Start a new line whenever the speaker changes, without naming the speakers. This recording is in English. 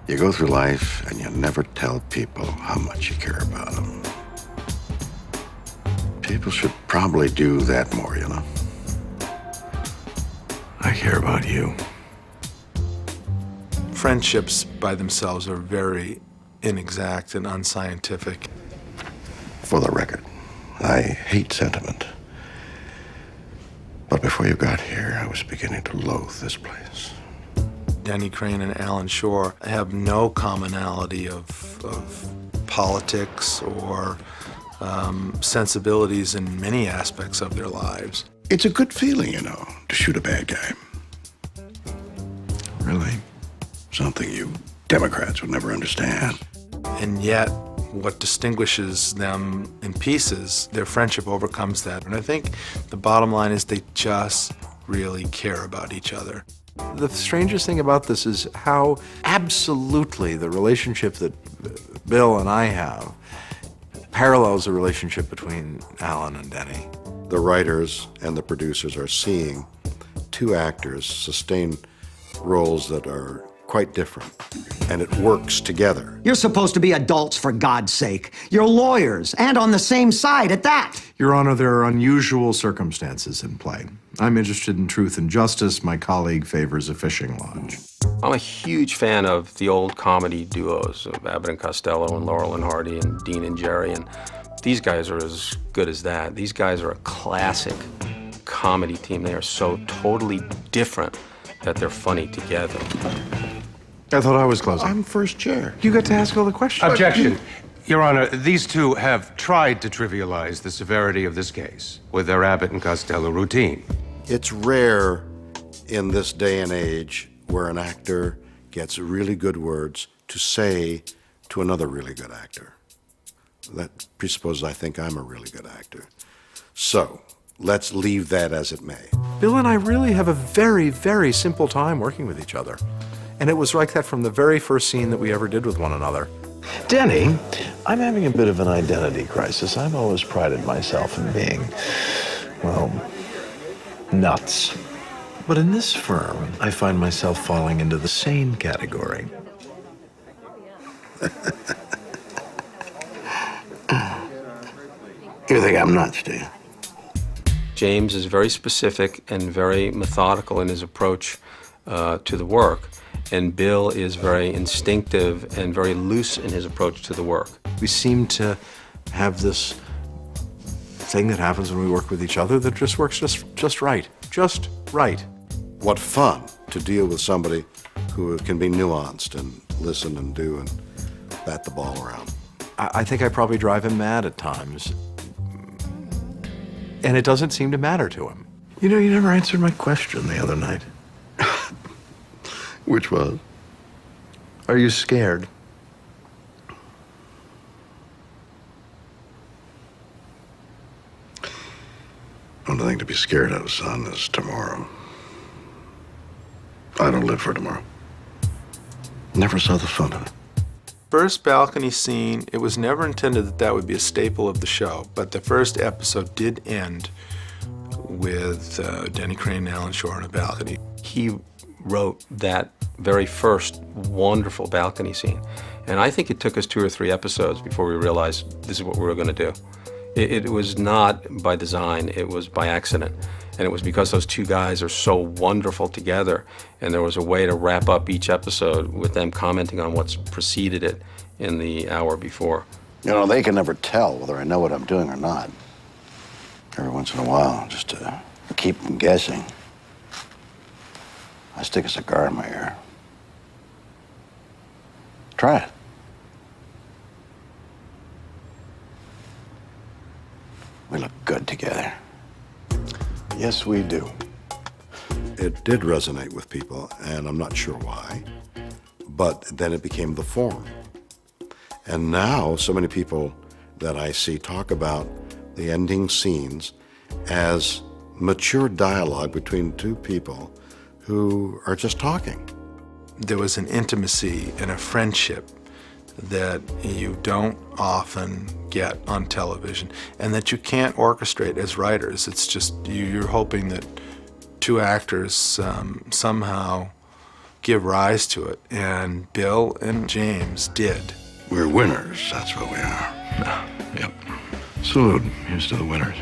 You go through life and you never tell people how much you care about them. People should probably do that more, you know?
I care about you.
Friendships by themselves are very inexact and unscientific.
For the record, I hate sentiment. But before you got here, I was beginning to loathe this place.
Denny Crane and Alan Shore have no commonality of politics or sensibilities in many aspects of their lives.
It's a good feeling, you know, to shoot a bad guy.
Really?
Something you Democrats would never understand.
And yet, what distinguishes them in pieces, their friendship overcomes that. And I think the bottom line is they just really care about each other.
The strangest thing about this is how absolutely the relationship that Bill and I have parallels the relationship between Alan and Denny.
The writers and the producers are seeing two actors sustain roles that are quite different, and it works together.
You're supposed to be adults, for God's sake. You're lawyers, and on the same side at that.
Your Honor, there are unusual circumstances in play. I'm interested in truth and justice. My colleague favors a fishing lodge.
I'm a huge fan of the old comedy duos of Abbott and Costello and Laurel and Hardy and Dean and Jerry, and these guys are as good as that. These guys are a classic comedy team. They are so totally different that they're funny together.
I thought I was closing.
I'm first chair.
You got to ask all the questions.
Objection. Your Honor, these two have tried to trivialize the severity of this case with their Abbott and Costello routine.
It's rare in this day and age where an actor gets really good words to say to another really good actor. That presupposes I think I'm a really good actor. So, let's leave that as it may.
Bill and I really have a very, very simple time working with each other. And it was like that from the very first scene that we ever did with one another.
Denny, I'm having a bit of an identity crisis. I've always prided myself in being, well, nuts. But in this firm, I find myself falling into the sane category.
You think I'm nuts, do you?
James is very specific and very methodical in his approach to the work, and Bill is very instinctive and very loose in his approach to the work.
We seem to have this thing that happens when we work with each other that just works just right. Just right.
What fun to deal with somebody who can be nuanced and listen and do and bat the ball around.
I think I probably drive him mad at times. And it doesn't seem to matter to him.
You know, you never answered my question the other night.
Which was?
Are you scared?
Only thing to be scared of, son, is tomorrow. I don't live for tomorrow. Never saw the fun of it.
First balcony scene, it was never intended that that would be a staple of the show, but the first episode did end with Denny Crane and Alan Shore on a balcony.
He wrote that very first wonderful balcony scene, and I think it took us 2 or 3 episodes before we realized this is what we were going to do. It was not by design, it was by accident. And it was because those two guys are so wonderful together, and there was a way to wrap up each episode with them commenting on what's preceded it in the hour before.
You know, they can never tell whether I know what I'm doing or not. Every once in a while, just to keep them guessing, I stick a cigar in my ear. Try it. We look good together.
Yes, we do.
It did resonate with people, and I'm not sure why, but then it became the form. And now, so many people that I see talk about the ending scenes as mature dialogue between two people who are just talking.
There was an intimacy and a friendship that you don't often get on television and that you can't orchestrate as writers. It's just you're hoping that two actors somehow give rise to it, and Bill and James did.
We're winners, that's what we are. Yep. Salute. Here's to the winners.